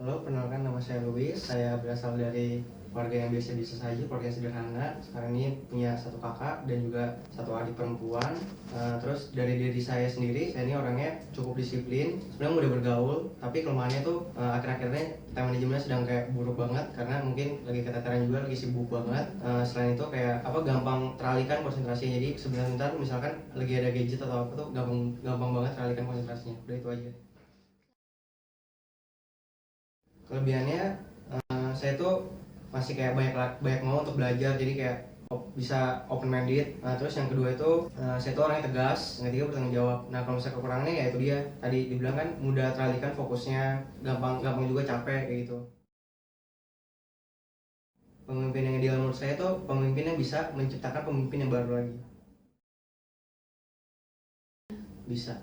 Halo, perkenalkan nama saya Luis. Saya berasal dari keluarga yang biasa-biasa saja, keluarga yang sederhana. Sekarang ini punya satu kakak dan juga satu adik perempuan. Terus dari diri saya sendiri, saya ini orangnya cukup disiplin, sebenarnya mudah bergaul, tapi kelemahannya tuh akhir-akhirnya time manajemennya sedang kayak buruk banget karena mungkin lagi keteteran juga, lagi sibuk banget. Selain itu kayak apa gampang teralihkan konsentrasinya. Jadi sebentar misalkan lagi ada gadget atau apa tuh gampang gampang banget teralihkan konsentrasinya. Udah itu aja. Kelebihannya saya tuh masih kayak banyak banyak mau untuk belajar, jadi kayak bisa open minded. Terus yang kedua itu saya tuh orangnya tegas, yang ketiga bertanggung jawab. Nah kalau misalnya kekurangannya ya itu dia tadi dibilang kan, mudah teralihkan fokusnya, gampang gampang juga capek kayak gitu. Pemimpin yang ideal menurut saya tuh pemimpin yang bisa menciptakan pemimpin yang baru lagi. Bisa.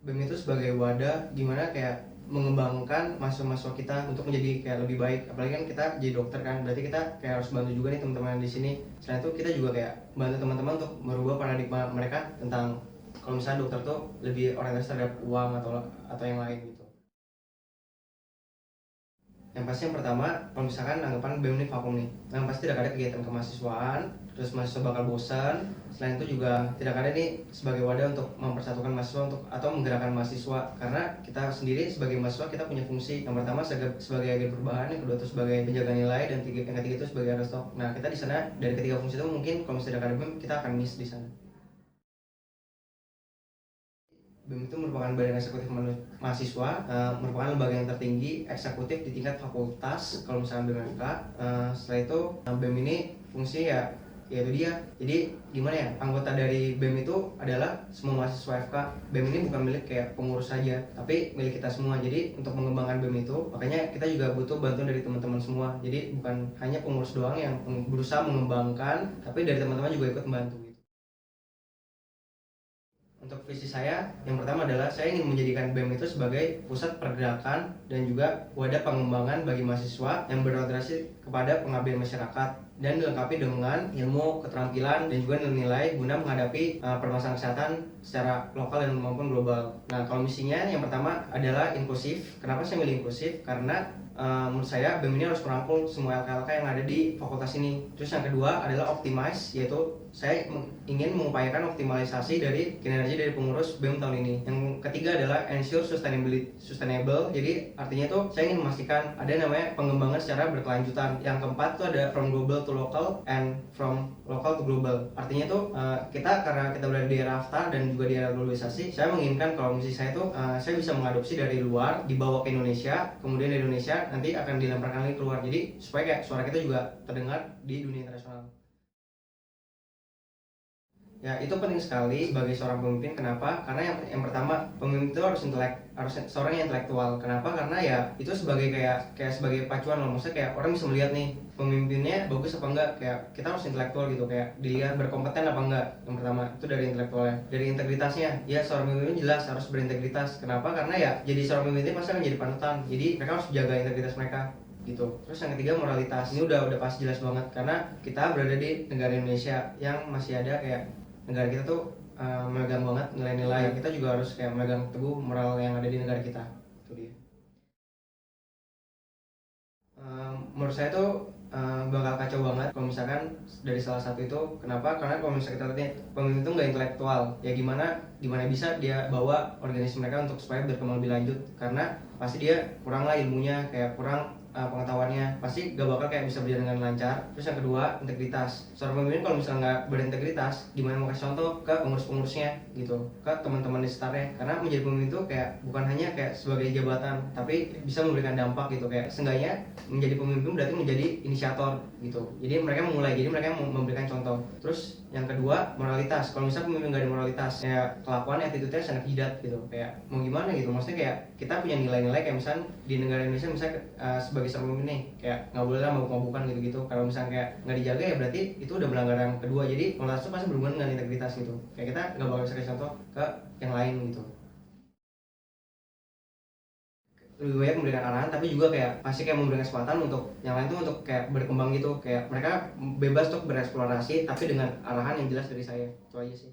BEM itu sebagai wadah gimana kayak mengembangkan mahasiswa-mahasiswa kita untuk menjadi kayak lebih baik. Apalagi kan kita jadi dokter kan, berarti kita kayak harus bantu juga nih teman-teman di sini. Selain itu kita juga kayak bantu teman-teman untuk merubah paradigma mereka tentang kalau misalnya dokter tuh lebih orientasi terhadap uang atau yang lain gitu. Yang pasti yang pertama, kalau misalkan anggapan BEM ini vakum nih, yang pasti tidak ada kegiatan kemahasiswaan, terus mahasiswa bakal bosan. Selain itu juga tidak ada nih sebagai wadah untuk mempersatukan mahasiswa untuk atau menggerakkan mahasiswa, karena kita sendiri sebagai mahasiswa kita punya fungsi. Yang pertama sebagai agen perubahan, yang kedua itu sebagai penjaga nilai, dan yang ketiga itu sebagai arstok. Nah kita di sana dari ketiga fungsi itu mungkin kalau misalnya tidak ada BEM kita akan miss di sana. BEM itu merupakan badan eksekutif mahasiswa, merupakan lembaga yang tertinggi eksekutif di tingkat fakultas kalau misalnya BMFK. Setelah itu BEM ini fungsi ya yaitu dia. Jadi gimana ya, anggota dari BEM itu adalah semua mahasiswa FK. BEM ini bukan milik kayak pengurus saja, tapi milik kita semua. Jadi untuk mengembangkan BEM itu, makanya kita juga butuh bantuan dari teman-teman semua. Jadi bukan hanya pengurus doang yang berusaha mengembangkan, tapi dari teman-teman juga ikut membantu. Untuk visi saya, yang pertama adalah saya ingin menjadikan BEM itu sebagai pusat pergerakan dan juga wadah pengembangan bagi mahasiswa yang berorientasi kepada pengabdian masyarakat dan dilengkapi dengan ilmu, keterampilan, dan juga nilai-nilai guna menghadapi permasalahan kesehatan secara lokal dan maupun global. Nah, kalau misinya yang pertama adalah inklusif. Kenapa saya milih inklusif? Karena menurut saya BEM ini harus merangkul semua LK-LK yang ada di fakultas ini. Terus yang kedua adalah optimize, yaitu saya ingin mengupayakan optimalisasi dari kinerja dari pengurus BEM tahun ini. Yang ketiga adalah ensure sustainable. Jadi artinya tuh saya ingin memastikan ada namanya pengembangan secara berkelanjutan. Yang keempat tuh ada from global to local and from local to global. Artinya tuh kita karena kita berada di era AFTA dan juga di era globalisasi, saya menginginkan kalau misi saya tuh saya bisa mengadopsi dari luar dibawa ke Indonesia, kemudian dari Indonesia nanti akan dilemparkan lagi keluar. Jadi supaya kayak suara kita juga terdengar di dunia internasional. Ya, itu penting sekali sebagai seorang pemimpin. Kenapa? Karena yang pertama, pemimpin itu harus seorang yang intelektual. Kenapa? Karena ya itu sebagai kayak sebagai pacuan loh. Maksudnya kayak orang bisa melihat nih pemimpinnya bagus apa enggak. Kayak kita harus intelektual gitu, kayak dilihat berkompeten apa enggak. Yang pertama itu dari intelektualnya, dari integritasnya. Ya, seorang pemimpin jelas harus berintegritas. Kenapa? Karena ya jadi seorang pemimpin pasti akan jadi panutan. Jadi mereka harus jaga integritas mereka gitu. Terus yang ketiga moralitas. Ini udah pasti jelas banget karena kita berada di negara Indonesia yang masih ada kayak negara kita tuh memegang banget nilai-nilai. Kita juga harus kayak memegang teguh moral yang ada di negara kita. Itu dia. Menurut saya tuh bakal kacau banget kalau misalkan dari salah satu itu. Kenapa? Karena kalau misalnya kita lihat pemimpin itu nggak intelektual, ya gimana gimana bisa dia bawa organisasi mereka untuk supaya berkembang lebih lanjut, karena pasti dia kurang lah ilmunya, kayak kurang pengetahuannya, pasti gak bakal kayak bisa berjalan dengan lancar. Terus yang kedua, integritas. Seorang pemimpin kalau misalnya nggak berintegritas, gimana mau kasih contoh ke pengurus-pengurusnya gitu, ke teman-teman di sekitarnya. Karena menjadi pemimpin itu kayak bukan hanya kayak sebagai jabatan, tapi bisa memberikan dampak gitu. Kayak seenggaknya menjadi pemimpin berarti menjadi inisiator gitu. Jadi mereka memulai, jadi mereka memberikan contoh. Terus yang kedua, moralitas. Kalau misalnya pemimpin nggak ada moralitas, ya kelakuan attitude-nya sangat jidat gitu. Kayak mau gimana gitu. Maksudnya kayak kita punya nilai-nilai kayak misalnya di negara Indonesia misalnya sebagai seorang pemimpin nih, kayak nggak boleh lah mabuk-mabukan gitu-gitu. Kalau misalnya kayak nggak dijaga ya berarti itu udah melanggar yang kedua. Jadi moralitas itu pasti berhubungan dengan integritas gitu. Kayak kita nggak bakal bisa kasih contoh ke yang lain gitu. Lebih banyak memberikan arahan, tapi juga kayak pasti kayak memberikan kesempatan untuk yang lain tuh untuk kayak berkembang gitu. Kayak mereka bebas untuk bereksplorasi tapi dengan arahan yang jelas dari saya. Itu aja sih.